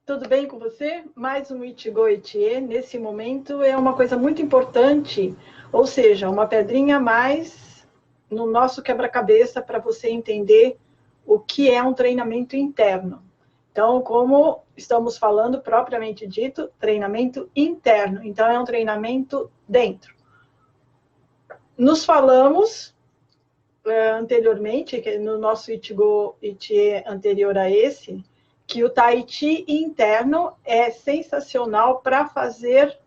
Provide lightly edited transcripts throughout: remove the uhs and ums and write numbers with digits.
Tudo bem com você? Mais um Ichigo Ichie. Nesse momento é uma coisa muito importante, ou seja, uma pedrinha a mais no nosso quebra-cabeça para você entender o que é um treinamento interno. Então, como estamos falando propriamente dito, treinamento interno. Então, é um treinamento dentro. Nos falamos anteriormente, no nosso Ichigo Ichie anterior a esse, que o Tai Chi interno é sensacional para fazer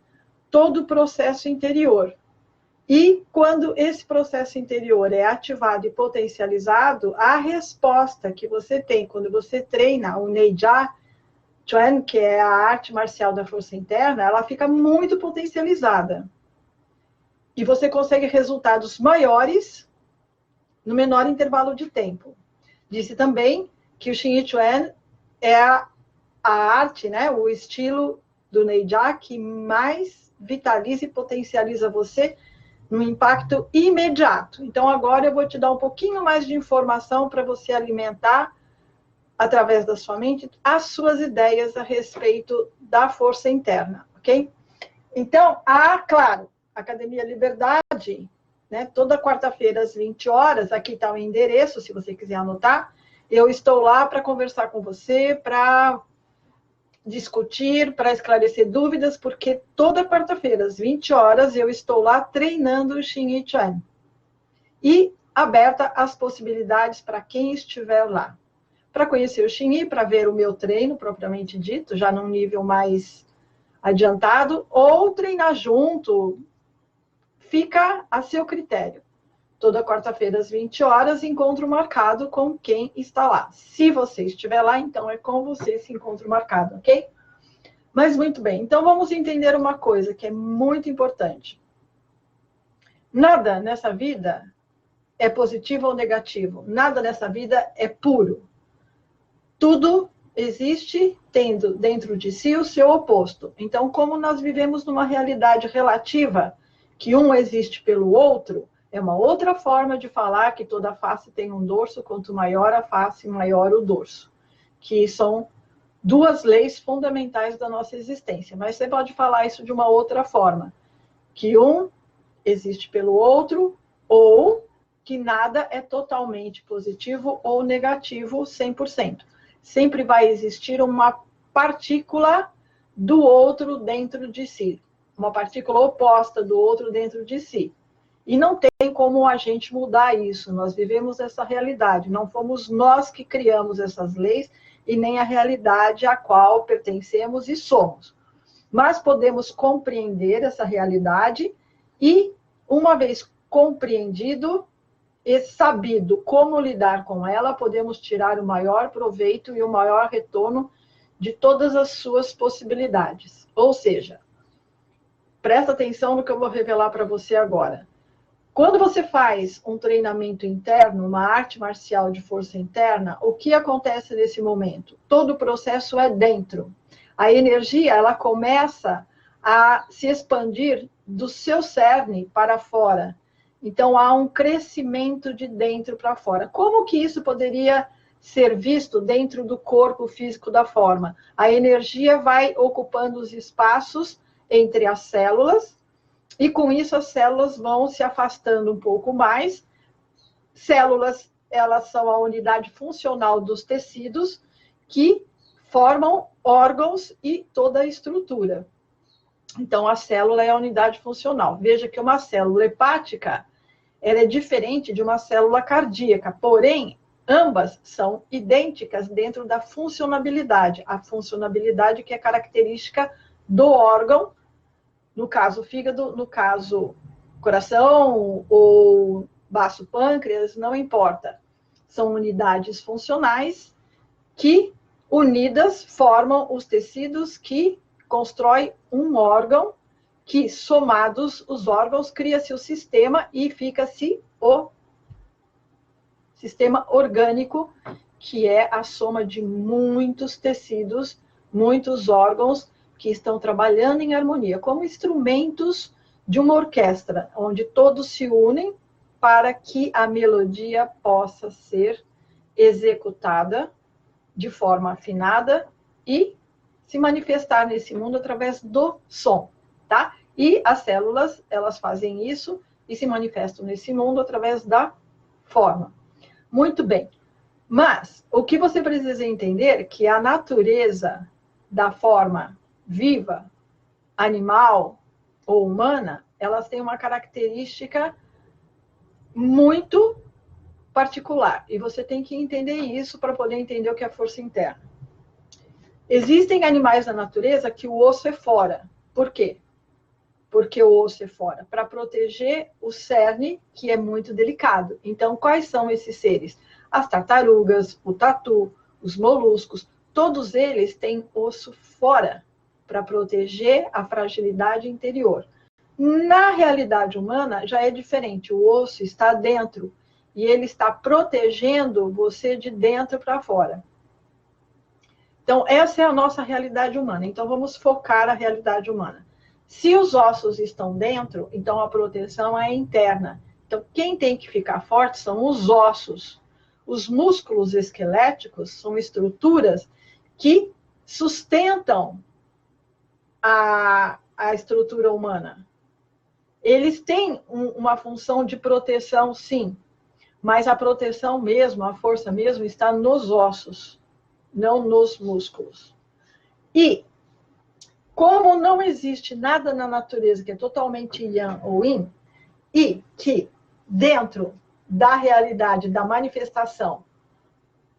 todo o processo interior. E quando esse processo interior é ativado e potencializado, a resposta que você tem quando você treina o Neijia Chuan, que é a arte marcial da força interna, ela fica muito potencializada. E você consegue resultados maiores no menor intervalo de tempo. Disse também que o Xing Yi Chuan é a arte, né, o estilo do Neijia que mais vitaliza e potencializa você no impacto imediato. Então, agora eu vou te dar um pouquinho mais de informação para você alimentar, através da sua mente, as suas ideias a respeito da força interna, ok? Então, claro, Academia Liberdade, né, toda quarta-feira às 20 horas, aqui está o endereço, se você quiser anotar, eu estou lá para conversar com você, para discutir, para esclarecer dúvidas, porque toda quarta-feira, às 20 horas, eu estou lá treinando o Xing Yi Chuan. E aberta as possibilidades para quem estiver lá. Para conhecer o Xing Yi, para ver o meu treino, propriamente dito, já num nível mais adiantado, ou treinar junto, fica a seu critério. Toda quarta-feira, às 20 horas, encontro marcado com quem está lá. Se você estiver lá, então é com você esse encontro marcado, ok? Mas muito bem, então vamos entender uma coisa que é muito importante. Nada nessa vida é positivo ou negativo. Nada nessa vida é puro. Tudo existe tendo dentro de si o seu oposto. Então, como nós vivemos numa realidade relativa, que um existe pelo outro, é uma outra forma de falar que toda face tem um dorso, quanto maior a face, maior o dorso. Que são duas leis fundamentais da nossa existência. Mas você pode falar isso de uma outra forma. Que um existe pelo outro, ou que nada é totalmente positivo ou negativo 100%. Sempre vai existir uma partícula do outro dentro de si. Uma partícula oposta do outro dentro de si. E não tem como a gente mudar isso. Nós vivemos essa realidade. Não fomos nós que criamos essas leis e nem a realidade a qual pertencemos e somos. Mas podemos compreender essa realidade e, uma vez compreendido e sabido como lidar com ela, podemos tirar o maior proveito e o maior retorno de todas as suas possibilidades. Ou seja, presta atenção no que eu vou revelar para você agora. Quando você faz um treinamento interno, uma arte marcial de força interna, o que acontece nesse momento? Todo o processo é dentro. A energia, ela começa a se expandir do seu cerne para fora. Então, há um crescimento de dentro para fora. Como que isso poderia ser visto dentro do corpo físico da forma? A energia vai ocupando os espaços entre as células, e com isso as células vão se afastando um pouco mais. Células, elas são a unidade funcional dos tecidos que formam órgãos e toda a estrutura. Então, a célula é a unidade funcional. Veja que uma célula hepática, ela é diferente de uma célula cardíaca, porém, ambas são idênticas dentro da funcionabilidade. A funcionabilidade que é característica do órgão, no caso fígado, no caso coração ou baço pâncreas, não importa. São unidades funcionais que, unidas, formam os tecidos que constroem um órgão, que, somados os órgãos, cria-se o sistema e fica-se o sistema orgânico, que é a soma de muitos tecidos, muitos órgãos, que estão trabalhando em harmonia, como instrumentos de uma orquestra, onde todos se unem para que a melodia possa ser executada de forma afinada e se manifestar nesse mundo através do som, tá? E as células, elas fazem isso e se manifestam nesse mundo através da forma. Muito bem. Mas o que você precisa entender é que a natureza da forma viva, animal ou humana, elas têm uma característica muito particular. E você tem que entender isso para poder entender o que é força interna. Existem animais da natureza que o osso é fora. Por quê? Porque o osso é fora. Para proteger o cerne, que é muito delicado. Então, quais são esses seres? As tartarugas, o tatu, os moluscos, todos eles têm osso fora para proteger a fragilidade interior. Na realidade humana, já é diferente. O osso está dentro e ele está protegendo você de dentro para fora. Então, essa é a nossa realidade humana. Então, vamos focar a realidade humana. Se os ossos estão dentro, então a proteção é interna. Então, quem tem que ficar forte são os ossos. Os músculos esqueléticos são estruturas que sustentam a estrutura humana. Eles têm uma função de proteção, sim, mas a proteção mesmo, a força mesmo, está nos ossos, não nos músculos. E, como não existe nada na natureza que é totalmente yang ou yin, e que dentro da realidade, da manifestação,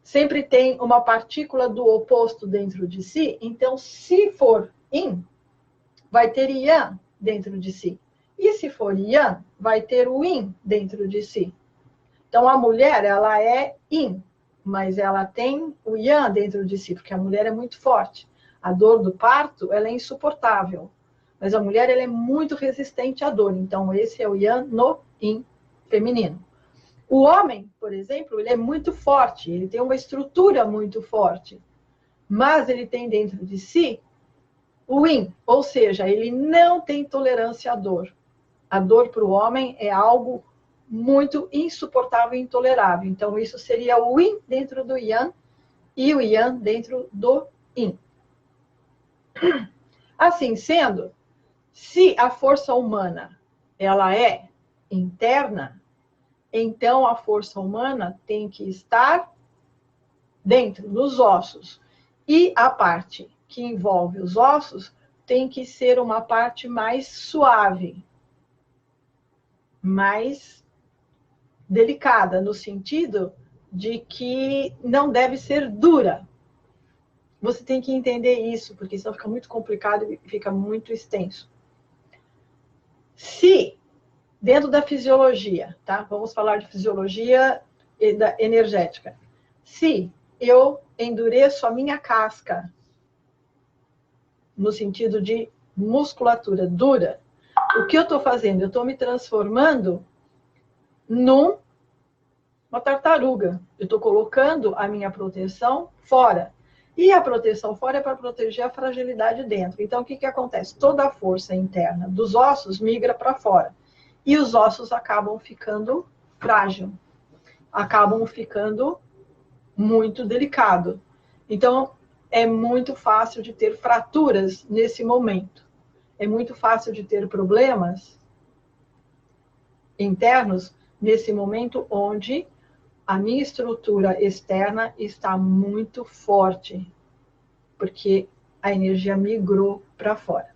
sempre tem uma partícula do oposto dentro de si, então, se for yin, vai ter yang dentro de si. E se for yang, vai ter o yin dentro de si. Então, a mulher, ela é yin, mas ela tem o yang dentro de si, porque a mulher é muito forte. A dor do parto, ela é insuportável. Mas a mulher, ela é muito resistente à dor. Então, esse é o yang no yin feminino. O homem, por exemplo, ele é muito forte. Ele tem uma estrutura muito forte. Mas ele tem dentro de si o yin. Ou seja, ele não tem tolerância à dor. A dor para o homem é algo muito insuportável e intolerável. Então, isso seria o yin dentro do yang e o yang dentro do yin. Assim sendo, se a força humana ela é interna, então a força humana tem que estar dentro dos ossos. E a parte que envolve os ossos tem que ser uma parte mais suave, mais delicada, no sentido de que não deve ser dura. Você tem que entender isso, porque senão fica muito complicado e fica muito extenso. Se, dentro da fisiologia, tá? Vamos falar de fisiologia energética. Se eu endureço a minha casca, no sentido de musculatura dura, o que eu estou fazendo? Eu estou me transformando numa tartaruga. Eu estou colocando a minha proteção fora. E a proteção fora é para proteger a fragilidade dentro. Então, o que, que acontece? Toda a força interna dos ossos migra para fora. E os ossos acabam ficando frágil. Acabam ficando muito delicado. Então, é muito fácil de ter fraturas nesse momento. É muito fácil de ter problemas internos nesse momento onde a minha estrutura externa está muito forte, porque a energia migrou para fora.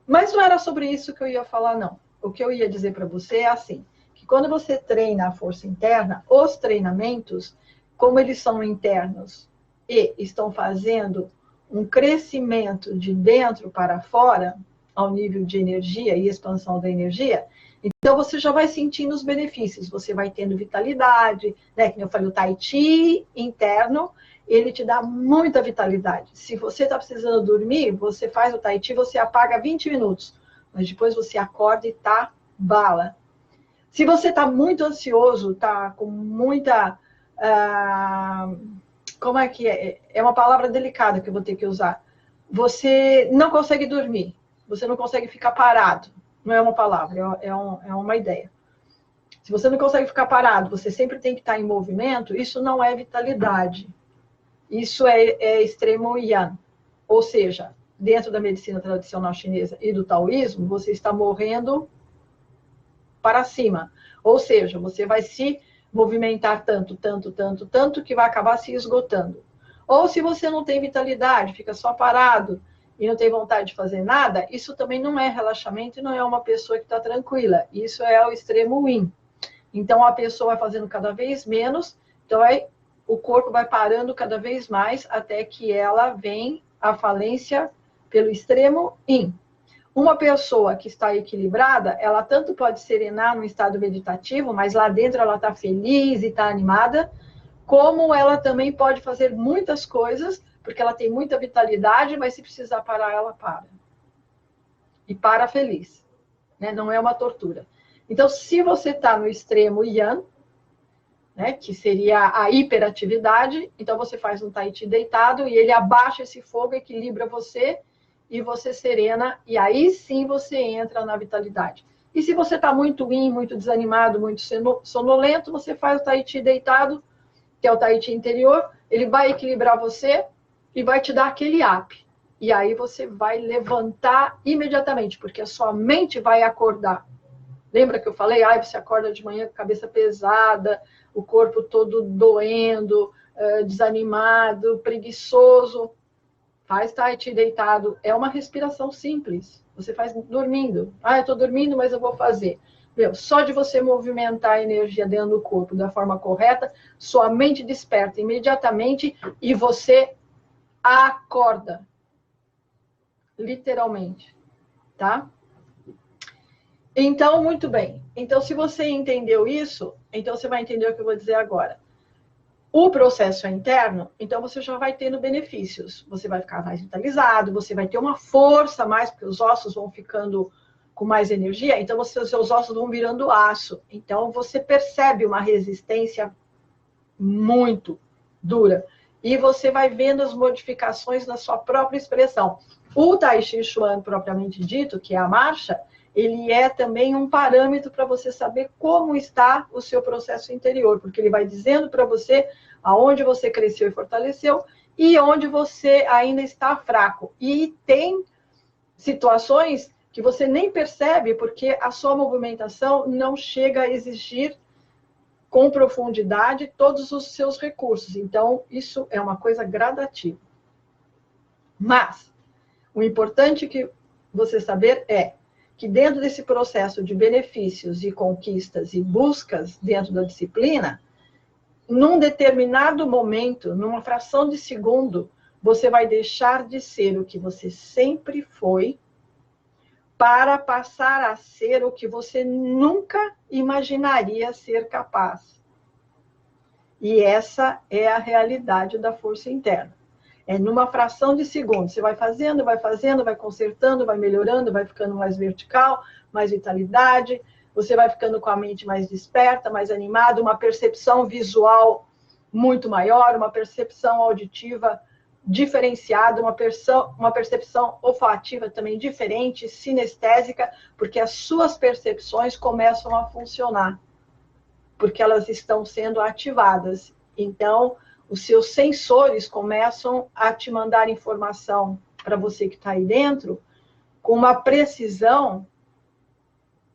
Mas não era sobre isso que eu ia falar, não. O que eu ia dizer para você é assim, que quando você treina a força interna, os treinamentos, como eles são internos e estão fazendo um crescimento de dentro para fora, ao nível de energia e expansão da energia, então você já vai sentindo os benefícios, você vai tendo vitalidade, né? Como eu falei, o Tai Chi interno, ele te dá muita vitalidade. Se você está precisando dormir, você faz o Tai Chi, você apaga 20 minutos, mas depois você acorda e tá bala. Se você está muito ansioso, está com muita... como é que é? É uma palavra delicada que eu vou ter que usar. Você não consegue dormir, você não consegue ficar parado. Não é uma palavra, é uma ideia. Se você não consegue ficar parado, você sempre tem que estar em movimento, isso não é vitalidade. Isso é extremo yang. Ou seja, dentro da medicina tradicional chinesa e do taoísmo, você está morrendo para cima. Ou seja, você vai se movimentar tanto, tanto, tanto, tanto, que vai acabar se esgotando. Ou se você não tem vitalidade, fica só parado e não tem vontade de fazer nada, isso também não é relaxamento e não é uma pessoa que está tranquila. Isso é o extremo yin. Então, a pessoa vai fazendo cada vez menos, então o corpo vai parando cada vez mais até que ela vem à falência pelo extremo yin. Uma pessoa que está equilibrada, ela tanto pode serenar no estado meditativo, mas lá dentro ela está feliz e está animada, como ela também pode fazer muitas coisas, porque ela tem muita vitalidade, mas se precisar parar, ela para. E para feliz. Né? Não é uma tortura. Então, se você está no extremo Yang, né, que seria a hiperatividade, então você faz um Tai Chi deitado e ele abaixa esse fogo, equilibra você e você serena, e aí sim você entra na vitalidade. E se você está muito yin, muito desanimado, muito sonolento, você faz o Tai Chi deitado, que é o Tai Chi interior, ele vai equilibrar você e vai te dar aquele up. E aí você vai levantar imediatamente, porque a sua mente vai acordar. Lembra que eu falei? Você acorda de manhã com a cabeça pesada, o corpo todo doendo, desanimado, preguiçoso. Faz Tai Chi deitado. É uma respiração simples. Você faz dormindo. Eu estou dormindo, mas eu vou fazer. Só de você movimentar a energia dentro do corpo da forma correta, sua mente desperta imediatamente e você acorda. Literalmente. Tá? Então, muito bem. Então, se você entendeu isso, então você vai entender o que eu vou dizer agora. O processo é interno, então você já vai tendo benefícios. Você vai ficar mais vitalizado, você vai ter uma força a mais, porque os ossos vão ficando com mais energia, então os seus ossos vão virando aço. Então, você percebe uma resistência muito dura. E você vai vendo as modificações na sua própria expressão. O Tai Chi Chuan, propriamente dito, que é a marcha, ele é também um parâmetro para você saber como está o seu processo interior, porque ele vai dizendo para você aonde você cresceu e fortaleceu e onde você ainda está fraco. E tem situações que você nem percebe, porque a sua movimentação não chega a exigir com profundidade todos os seus recursos. Então, isso é uma coisa gradativa. Mas, o importante que você saber é que dentro desse processo de benefícios e conquistas e buscas dentro da disciplina, num determinado momento, numa fração de segundo, você vai deixar de ser o que você sempre foi para passar a ser o que você nunca imaginaria ser capaz. E essa é a realidade da força interna. É numa fração de segundo. Você vai fazendo, vai consertando, vai melhorando, vai ficando mais vertical, mais vitalidade. Você vai ficando com a mente mais desperta, mais animada, uma percepção visual muito maior, uma percepção auditiva diferenciada, uma percepção olfativa também diferente, sinestésica, porque as suas percepções começam a funcionar, porque elas estão sendo ativadas. Então, os seus sensores começam a te mandar informação para você que está aí dentro com uma precisão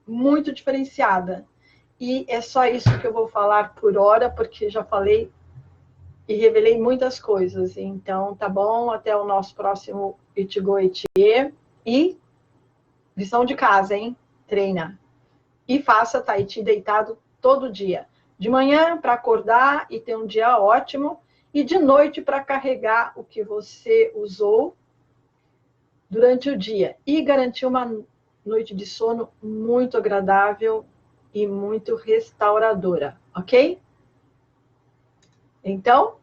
muito diferenciada. E é só isso que eu vou falar por hora, porque já falei e revelei muitas coisas. Então, tá bom? Até o nosso próximo Ichigo Ichie. E lição de casa, hein? Treina. E faça Tai Chi deitado todo dia. De manhã para acordar e ter um dia ótimo. E de noite para carregar o que você usou durante o dia. E garantir uma noite de sono muito agradável e muito restauradora, ok? Então,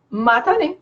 mata nem.